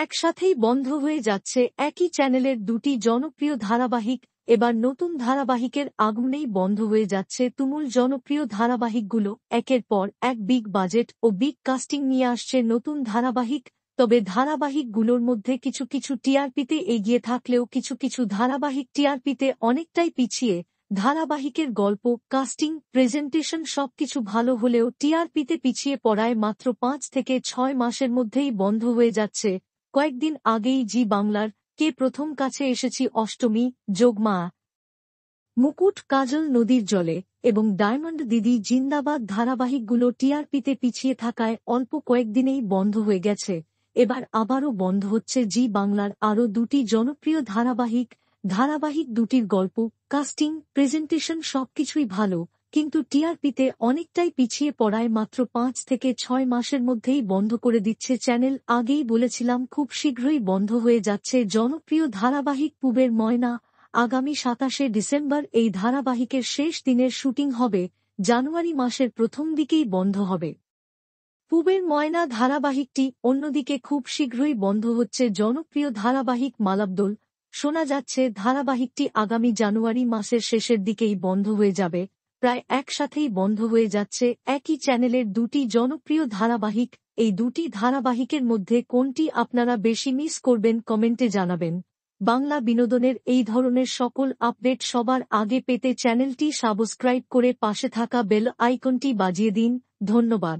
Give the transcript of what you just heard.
একসাথেই বন্ধ হয়ে যাচ্ছে একই চ্যানেলের দুটি জনপ্রিয় ধারাবাহিক। এবার নতুন ধারাবাহিকের আগমনেই বন্ধ হয়ে যাচ্ছে তুমুল জনপ্রিয় ধারাবাহিকগুলো। একের পর এক বিগ বাজেট ও বিগ কাস্টিং নিয়ে আসছে নতুন ধারাবাহিক। তবে ধারাবাহিকগুলোর মধ্যে কিছু কিছু টিআরপিতে এগিয়ে থাকলেও কিছু কিছু ধারাবাহিক টিআরপিতে অনেকটাই পিছিয়ে। ধারাবাহিকের গল্প, কাস্টিং, প্রেজেন্টেশন সবকিছু ভালো হলেও টিআরপিতে পিছিয়ে পড়ায় মাত্র ৫ থেকে ৬ মাসের মধ্যেই বন্ধ হয়ে যাচ্ছে। কয়েকদিন আগেই জি বাংলার কে প্রথম কাছে এসেছি অষ্টমী, যোগমা, মুকুট, কাজল, নদীর জলে এবং ডায়মন্ড দিদি জিন্দাবাদ ধারাবাহিকগুলো টিআরপিতে পিছিয়ে থাকায় অল্প কয়েকদিনেই বন্ধ হয়ে গেছে। এবার আবারও বন্ধ হচ্ছে জি বাংলার আরও দুটি জনপ্রিয় ধারাবাহিক দুটির গল্প, কাস্টিং, প্রেজেন্টেশন সবকিছুই ভালো, কিন্তু টিআরপিতে অনেকটাই পিছিয়ে পড়ায় মাত্র ৫ থেকে ৬ মাসের মধ্যেই বন্ধ করে দিচ্ছে চ্যানেল। আগেই বলেছিলাম খুব শীঘ্রই বন্ধ হয়ে যাচ্ছে জনপ্রিয় ধারাবাহিক পূবের ময়না। আগামী ২৭শে ডিসেম্বর এই ধারাবাহিকের শেষ দিনের শুটিং হবে। জানুয়ারি মাসের প্রথম দিকেই বন্ধ হবে পূবের ময়না ধারাবাহিকটি। অন্যদিকে খুব শীঘ্রই বন্ধ হচ্ছে জনপ্রিয় ধারাবাহিক মালাবদল। শোনা যাচ্ছে ধারাবাহিকটি আগামী জানুয়ারি মাসের শেষের দিকেই বন্ধ হয়ে যাবে। প্রায় একসাথেই বন্ধ হয়ে যাচ্ছে একই চ্যানেলের দুটি জনপ্রিয় ধারাবাহিক। এই দুটি ধারাবাহিকের মধ্যে কোনটি আপনারা বেশি মিস করবেন কমেন্টে জানাবেন। বাংলা বিনোদনের এই ধরনের সকল আপডেট সবার আগে পেতে চ্যানেলটি সাবস্ক্রাইব করে পাশে থাকা বেল আইকনটি বাজিয়ে দিন। ধন্যবাদ।